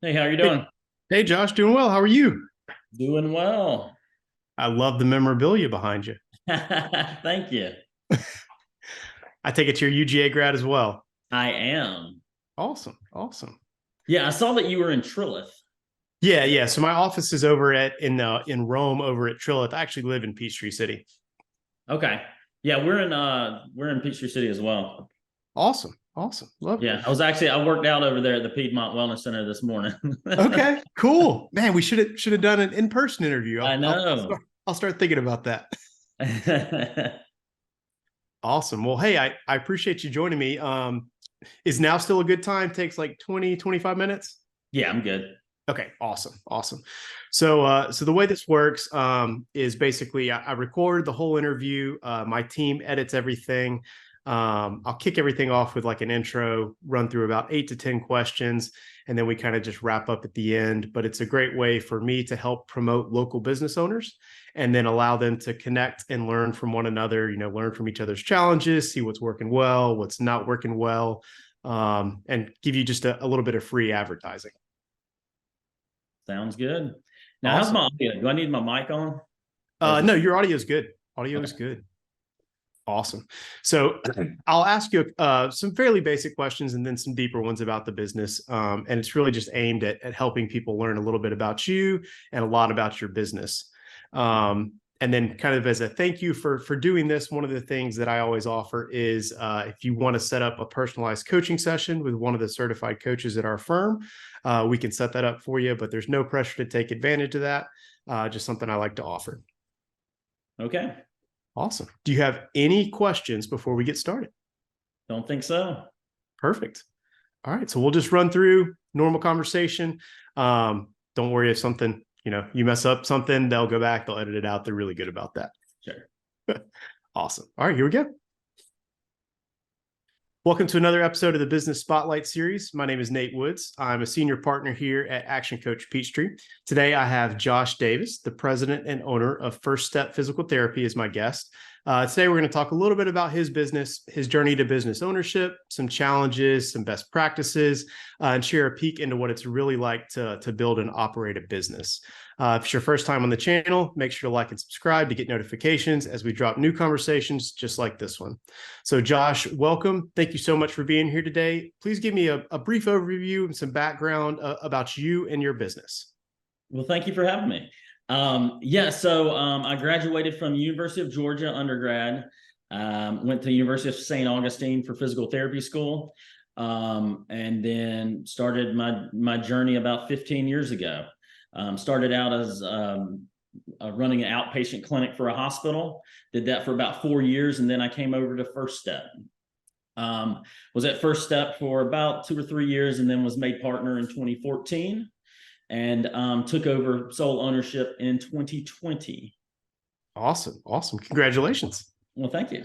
Hey, how are you Hey, doing? hey, Josh, doing well. How are you? Doing well. I love the memorabilia behind you. Thank you. I take it you're UGA grad as well. I am. Awesome, awesome. Yeah, I saw that you were in Trilith. Yeah, yeah. So my office is over at in Rome over at Trilith. I actually live in Peachtree City. Okay. Yeah, we're in Peachtree City as well. Awesome, awesome. Love it. Yeah, I worked out over there at the Piedmont Wellness Center this morning. Okay, cool. Man, we should have done an in-person interview. I know. I'll start thinking about that. Awesome. Well, hey, I appreciate you joining me. Is now still a good time? Takes like 20-25 minutes. Yeah, I'm good. Okay, awesome, awesome. So the way this works is basically I record the whole interview. My team edits everything. I'll kick everything off with like an intro, run through about 8 to 10 questions, and then we kind of just wrap up at the end. But it's a great way for me to help promote local business owners and then allow them to connect and learn from one another. Learn from each other's challenges, see what's working well, what's not working well, and give you just a little bit of free advertising. Sounds good. Now, how's Awesome. my audio? Do I need my mic on? Or is it No, your audio is good. Audio is okay? good. Awesome. So I'll ask you some fairly basic questions and then some deeper ones about the business. And it's really just aimed at helping people learn a little bit about you and a lot about your business. And then kind of as a thank you for doing this, one of the things that I always offer is if you want to set up a personalized coaching session with one of the certified coaches at our firm, we can set that up for you, but there's no pressure to take advantage of that. Just something I like to offer. Okay. Awesome. Do you have any questions before we get started? Don't think so. Perfect. All right. So we'll just run through normal conversation. Don't worry if something, you mess up something, they'll go back, they'll edit it out. They're really good about that. Sure. Awesome. All right, here we go. Welcome to another episode of the Business Spotlight Series. My name is Nate Woods. I'm a senior partner here at Action Coach Peachtree. Today, I have Josh Davis, the president and owner of First Step Physical Therapy, as my guest. Today, we're going to talk a little bit about his business, his journey to business ownership, some challenges, some best practices, and share a peek into what it's really like to build and operate a business. If it's your first time on the channel, make sure to like and subscribe to get notifications as we drop new conversations just like this one. So Josh, welcome. Thank you so much for being here today. Please give me a brief overview and some background about you and your business. Well, thank you for having me. I graduated from University of Georgia undergrad, went to the University of St. Augustine for physical therapy school, and then started my journey about 15 years ago. Started out as running an outpatient clinic for a hospital, did that for about 4 years, and then I came over to First Step. Was at First Step for about 2 or 3 years, and then was made partner in 2014. And took over sole ownership in 2020. Awesome. Awesome. Congratulations. Well, thank you.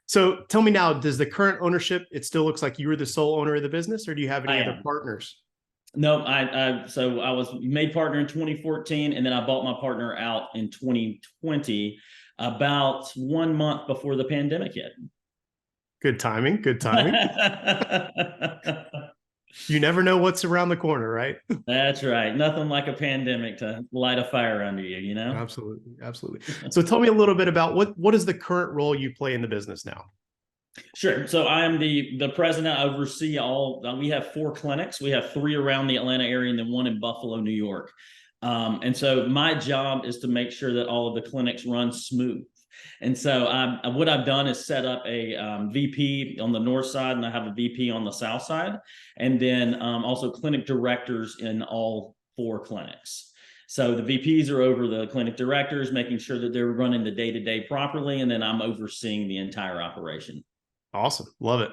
So tell me now, does the current ownership, it still looks like you were the sole owner of the business, or do you have any I other am. partners? No, I was made partner in 2014, and then I bought my partner out in 2020, about 1 month before the pandemic hit. Good timing. Good timing. You never know what's around the corner, right? That's right. Nothing like a pandemic to light a fire under you, you know? Absolutely. Absolutely. So tell me a little bit about what is the current role you play in the business now? Sure. So I am the president. I oversee all. We have 4 clinics. We have 3 around the Atlanta area, and then 1 in Buffalo, New York. And so my job is to make sure that all of the clinics run smooth. And so what I've done is set up a VP on the north side, and I have a VP on the south side, and then also clinic directors in all 4 clinics. So the VPs are over the clinic directors, making sure that they're running the day-to-day properly, and then I'm overseeing the entire operation. Awesome. Love it.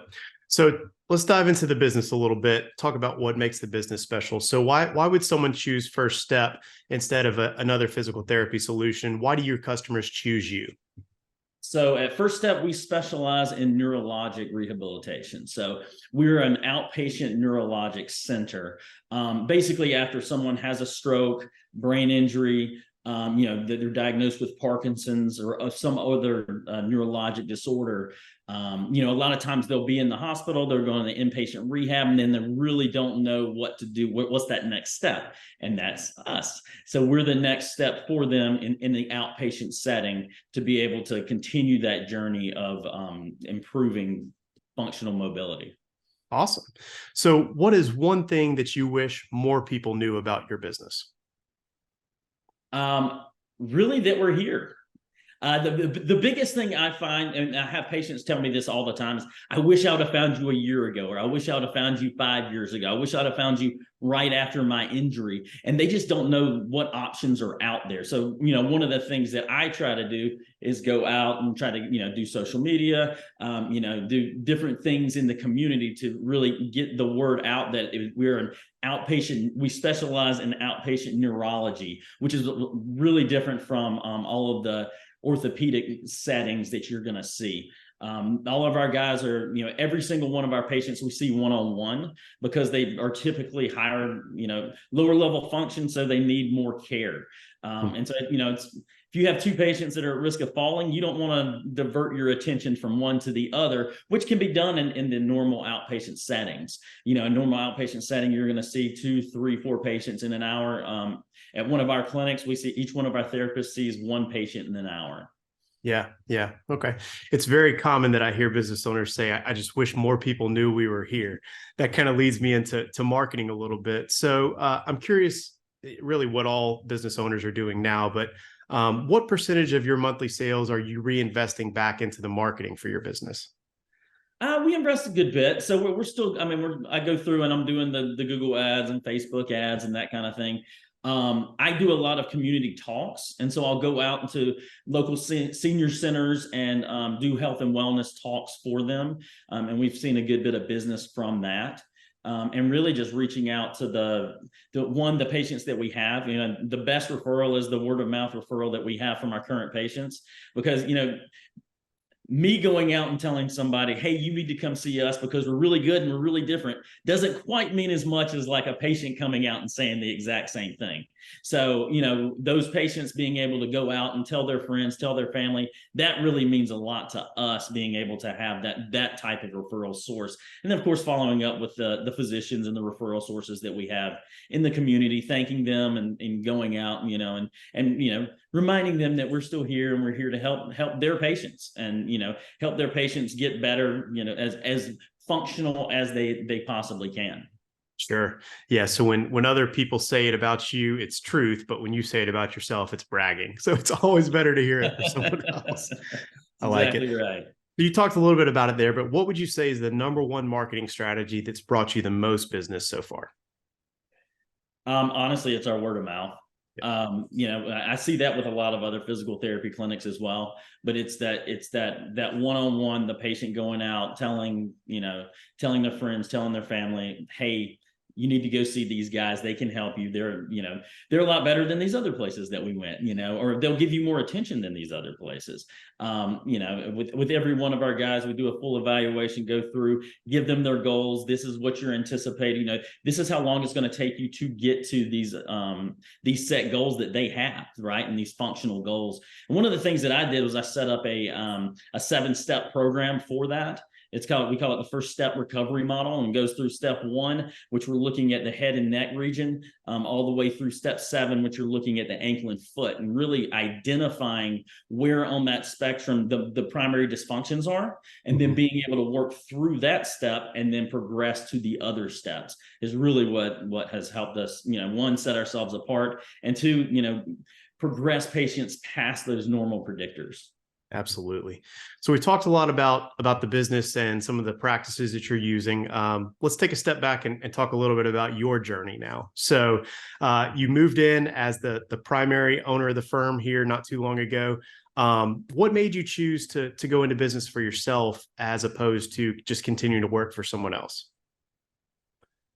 So let's dive into the business a little bit, talk about what makes the business special. So why would someone choose First Step instead of another physical therapy solution? Why do your customers choose you? So at First Step, we specialize in neurologic rehabilitation. So we're an outpatient neurologic center. Basically, after someone has a stroke, brain injury, that they're diagnosed with Parkinson's or some other neurologic disorder. A lot of times they'll be in the hospital, they're going to inpatient rehab, and then they really don't know what to do. What's that next step? And that's us. So we're the next step for them in the outpatient setting to be able to continue that journey of improving functional mobility. Awesome. So what is one thing that you wish more people knew about your business? Really that we're here. The biggest thing I find, and I have patients tell me this all the time, is I wish I would have found you a year ago, or I wish I would have found you 5 years ago. I wish I'd have found you right after my injury. And they just don't know what options are out there. So, one of the things that I try to do is go out and try to, do social media, do different things in the community to really get the word out that we're an outpatient. We specialize in outpatient neurology, which is really different from all of the orthopedic settings that you're going to see. All of our guys are, every single one of our patients we see one-on-one because they are typically higher, lower level function, so they need more care. And so, if you have two patients that are at risk of falling, you don't want to divert your attention from one to the other, which can be done in the normal outpatient settings. A normal outpatient setting, you're going to see 2, 3, 4 patients in an hour. At one of our clinics, we see each one of our therapists sees one patient in an hour. Yeah. Yeah. Okay. It's very common that I hear business owners say, I just wish more people knew we were here. That kind of leads me into marketing a little bit. So I'm curious really what all business owners are doing now, but what percentage of your monthly sales are you reinvesting back into the marketing for your business? We invest a good bit. So we're still, I go through and I'm doing the Google ads and Facebook ads and that kind of thing. I do a lot of community talks. And so I'll go out into local senior centers and do health and wellness talks for them. And we've seen a good bit of business from that. And really just reaching out to the patients that we have. The best referral is the word of mouth referral that we have from our current patients, because me going out and telling somebody, hey, you need to come see us because we're really good and we're really different, doesn't quite mean as much as like a patient coming out and saying the exact same thing. So, those patients being able to go out and tell their friends, tell their family, that really means a lot to us, being able to have that type of referral source. And then, of course, following up with the physicians and the referral sources that we have in the community, thanking them and going out, and reminding them that we're still here and we're here to help their patients and, help their patients get better, as functional as they possibly can. Sure. Yeah. So when other people say it about you, it's truth, but when you say it about yourself, it's bragging. So it's always better to hear it from someone else. I like it. Exactly right. You talked a little bit about it there, but what would you say is the number one marketing strategy that's brought you the most business so far? Honestly, it's our word of mouth. I see that with a lot of other physical therapy clinics as well, but it's that one-on-one, the patient going out, telling their friends, telling their family, hey, you need to go see these guys. They can help you. They're a lot better than these other places that we went, or they'll give you more attention than these other places. With every one of our guys, we do a full evaluation, go through, give them their goals. This is what you're anticipating. This is how long it's going to take you to get to these set goals that they have, right? And these functional goals. And one of the things that I did was I set up a 7-step program for that. We call it the first step recovery model, and goes through step 1, which we're looking at the head and neck region, all the way through step 7, which you're looking at the ankle and foot, and really identifying where on that spectrum the primary dysfunctions are, and then being able to work through that step and then progress to the other steps is really what has helped us, 1, set ourselves apart, and 2, progress patients past those normal predictors. Absolutely. So we talked a lot about the business and some of the practices that you're using. Let's take a step back and talk a little bit about your journey now. So you moved in as the primary owner of the firm here not too long ago. What made you choose to go into business for yourself as opposed to just continuing to work for someone else?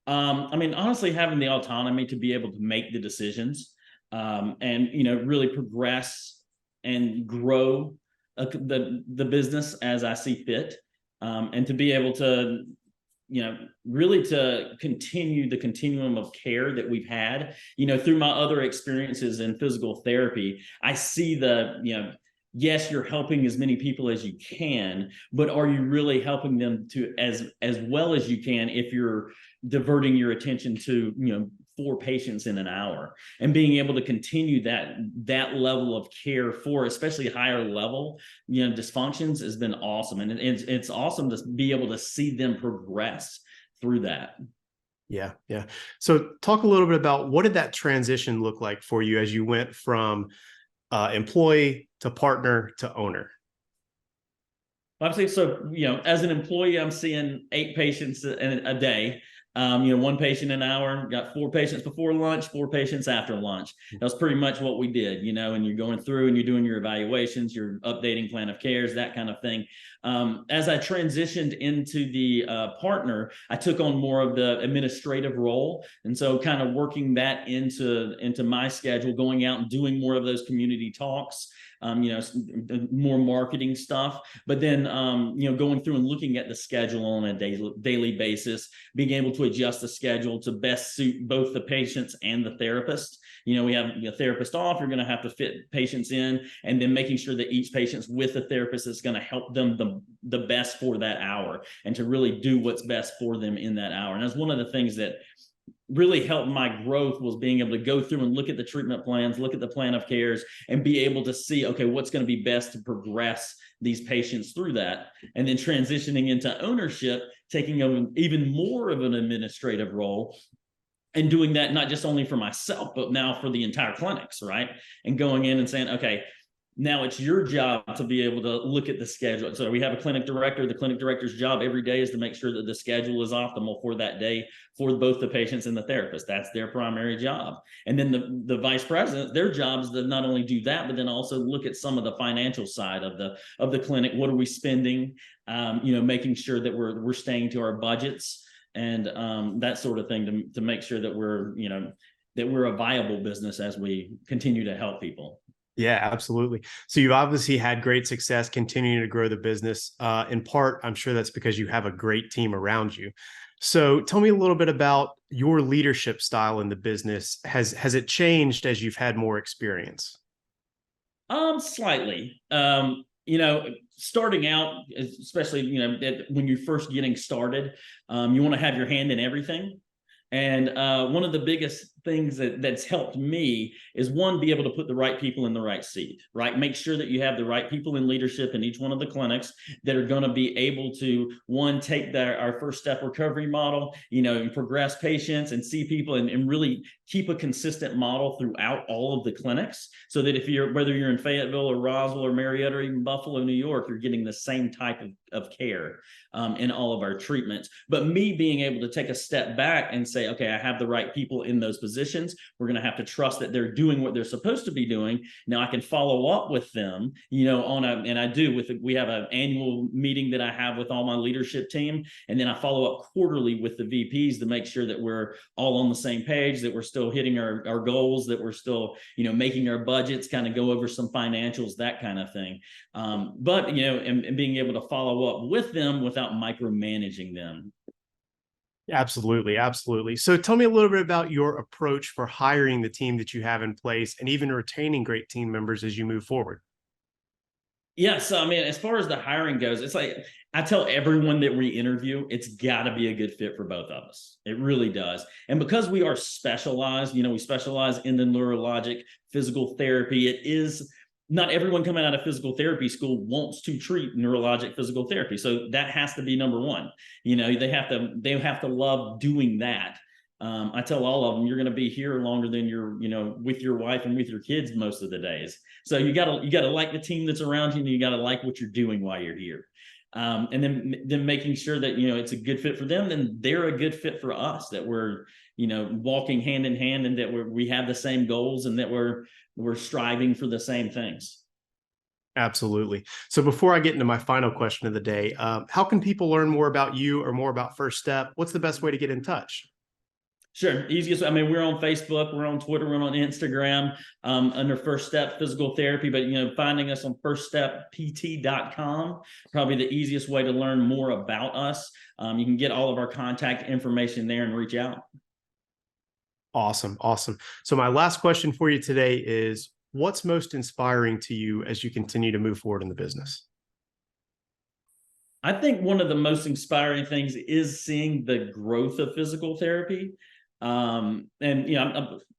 Honestly, having the autonomy to be able to make the decisions, and really progress and grow the business as I see fit, and to be able to really to continue the continuum of care that we've had, through my other experiences in physical therapy. I see yes, you're helping as many people as you can, but are you really helping them to as well as you can if you're diverting your attention to, 4 patients in an hour, and being able to continue that level of care for especially higher level, dysfunctions has been awesome. And it's awesome to be able to see them progress through that. Yeah. Yeah. So talk a little bit about what did that transition look like for you as you went from employee to partner to owner? Obviously, so as an employee, I'm seeing 8 patients a day. 1 patient an hour. Got 4 patients before lunch, 4 patients after lunch. That was pretty much what we did. And you're going through and you're doing your evaluations, you're updating plan of cares, that kind of thing. As I transitioned into the partner, I took on more of the administrative role, and so kind of working that into my schedule, going out and doing more of those community talks. More marketing stuff, but then going through and looking at the schedule on a daily basis, being able to adjust the schedule to best suit both the patients and the therapist. We have a therapist off, you're going to have to fit patients in, and then making sure that each patient's with a therapist that's going to help them the best for that hour, and to really do what's best for them in that hour. And that's one of the things that really helped my growth, was being able to go through and look at the treatment plans, look at the plan of cares, and be able to see, okay, what's going to be best to progress these patients through that. And then transitioning into ownership, taking on even more of an administrative role, and doing that not just only for myself, but now for the entire clinics, right? And going in and saying, okay, now it's your job to be able to look at the schedule. So we have a clinic director. The clinic director's job every day is to make sure that the schedule is optimal for that day for both the patients and the therapist. That's their primary job. And then the vice president, their job is to not only do that, but then also look at some of the financial side of the clinic. What are we spending? Making sure that we're staying to our budgets, and that sort of thing, to make sure that we're a viable business as we continue to help people. Yeah, absolutely. So you've obviously had great success continuing to grow the business. In part, I'm sure that's because you have a great team around you. So tell me a little bit about your leadership style in the business. Has it changed as you've had more experience? Slightly. Starting out, especially, when you're first getting started, you want to have your hand in everything. And one of the biggest things that's helped me is, one, be able to put the right people in the right seat, right? Make sure that you have the right people in leadership in each one of the clinics that are going to be able to, one, take our first step recovery model, and progress patients and see people, and really keep a consistent model throughout all of the clinics, so that whether you're in Fayetteville or Roswell or Marietta or even Buffalo, New York, you're getting the same type of care in all of our treatments. But me being able to take a step back and say, okay, I have the right people in those positions. We're going to have to trust that they're doing what they're supposed to be doing. Now I can follow up with them, and I do we have an annual meeting that I have with all my leadership team. And then I follow up quarterly with the VPs to make sure that we're all on the same page, that we're still hitting our goals, that we're still, making our budgets, kind of go over some financials, that kind of thing. But, and being able to follow up with them without micromanaging them. Absolutely. Absolutely. So tell me a little bit about your approach for hiring the team that you have in place, and even retaining great team members as you move forward. Yeah. So, I mean, as far as the hiring goes, it's like, I tell everyone that we interview, it's got to be a good fit for both of us. It really does. And because we are specialized, we specialize in the neurologic physical therapy. It is not everyone coming out of physical therapy school wants to treat neurologic physical therapy. So that has to be number one. They have to love doing that. I tell all of them, you're going to be here longer than you're, with your wife and with your kids most of the days. So you gotta like the team that's around you, and you gotta like what you're doing while you're here. And then making sure that, it's a good fit for them, then they're a good fit for us, that we're, walking hand in hand, and that we have the same goals, and that we're striving for the same things. Absolutely. So before I get into my final question of the day, how can people learn more about you or more about First Step? What's the best way to get in touch? Sure. Easiest. I mean, we're on Facebook, we're on Twitter, we're on Instagram under First Step Physical Therapy. But finding us on firststeppt.com, probably the easiest way to learn more about us. You can get all of our contact information there and reach out. Awesome. Awesome. So my last question for you today is, what's most inspiring to you as you continue to move forward in the business? I think one of the most inspiring things is seeing the growth of physical therapy. And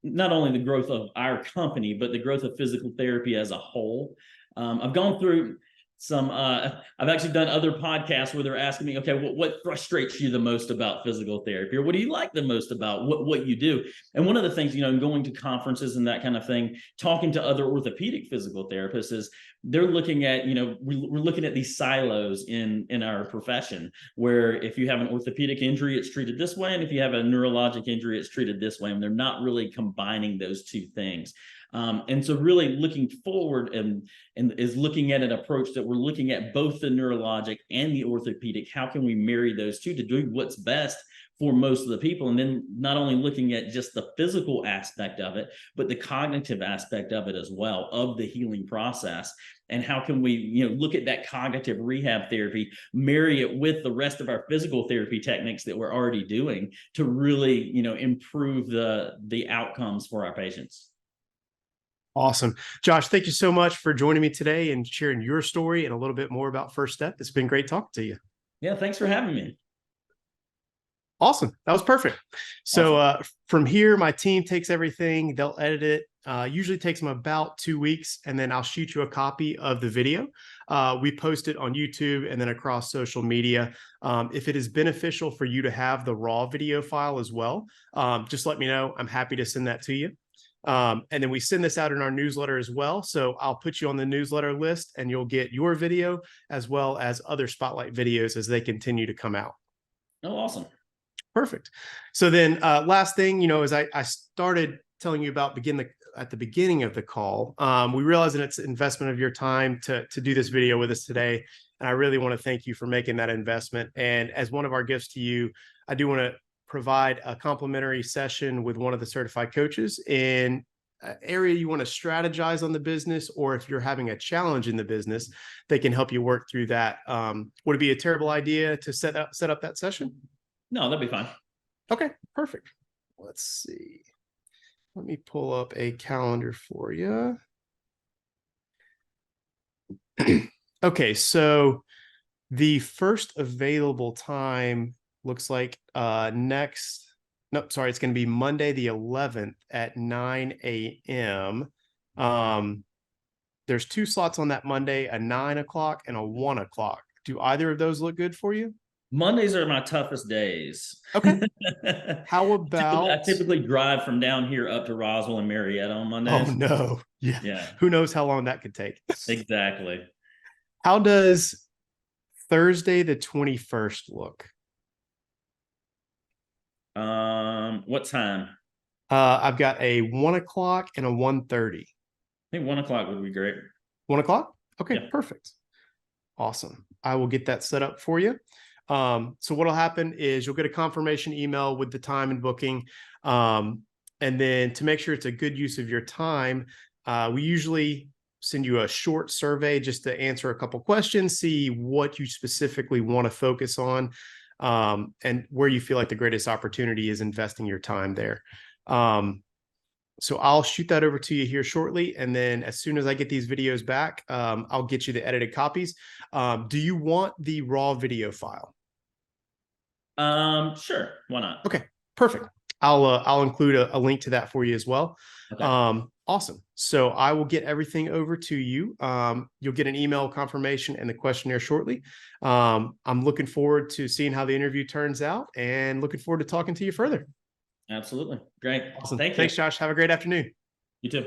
not only the growth of our company, but the growth of physical therapy as a whole. I've gone through some I've actually done other podcasts where they're asking me, okay, what frustrates you the most about physical therapy, or what do you like the most about what you do? And one of the things, going to conferences and that kind of thing, talking to other orthopedic physical therapists, is they're looking at, we're looking at these silos in our profession, where if you have an orthopedic injury, it's treated this way, and if you have a neurologic injury, it's treated this way, and they're not really combining those two things. And so really looking forward and is looking at an approach that we're looking at both the neurologic and the orthopedic. How can we marry those two to do what's best for most of the people? And then not only looking at just the physical aspect of it, but the cognitive aspect of it as well, of the healing process. And how can we, look at that cognitive rehab therapy, marry it with the rest of our physical therapy techniques that we're already doing to really, improve the outcomes for our patients. Awesome. Josh, thank you so much for joining me today and sharing your story and a little bit more about First Step. It's been great talking to you. Yeah, thanks for having me. Awesome. That was perfect. So from here, my team takes everything, they'll edit it. Usually takes them about 2 weeks, and then I'll shoot you a copy of the video. We post it on YouTube and then across social media. If it is beneficial for you to have the raw video file as well, just let me know. I'm happy to send that to you. And then we send this out in our newsletter as well. So I'll put you on the newsletter list, and you'll get your video as well as other Spotlight videos as they continue to come out. Oh, awesome. Perfect. So then last thing, as I started telling you about at the beginning of the call, we realize that it's an investment of your time to do this video with us today. And I really want to thank you for making that investment. And as one of our gifts to you, I do want to provide a complimentary session with one of the certified coaches in an area you want to strategize on the business, or if you're having a challenge in the business, they can help you work through that. Would it be a terrible idea to set up that session? No, that'd be fine. Okay, perfect. Let's see. Let me pull up a calendar for you. Okay, so the first available time looks like it's going to be Monday the 11th at 9 a.m. There's 2 slots on that Monday, a 9 o'clock and a 1 o'clock. Do either of those look good for you? Mondays are my toughest days. Okay. How about... I typically drive from down here up to Roswell and Marietta on Mondays. Oh, no. Yeah. Who knows how long that could take? Exactly. How does Thursday the 21st look? What time? I've got a 1 o'clock and a 1:30. I think 1 o'clock would be great. 1 o'clock? Okay, yeah. Perfect. Awesome. I will get that set up for you. So what'll happen is you'll get a confirmation email with the time and booking. And then to make sure it's a good use of your time, we usually send you a short survey just to answer a couple questions, see what you specifically want to focus on, and where you feel like the greatest opportunity is investing your time there. So I'll shoot that over to you here shortly. And then as soon as I get these videos back, I'll get you the edited copies. Do you want the raw video file? Sure. Why not? Okay, perfect. I'll include a link to that for you as well. Okay. Awesome. So I will get everything over to you. You'll get an email confirmation and the questionnaire shortly. I'm looking forward to seeing how the interview turns out and looking forward to talking to you further. Absolutely. Great. Awesome. Thank you. Thanks, Josh. Have a great afternoon. You too.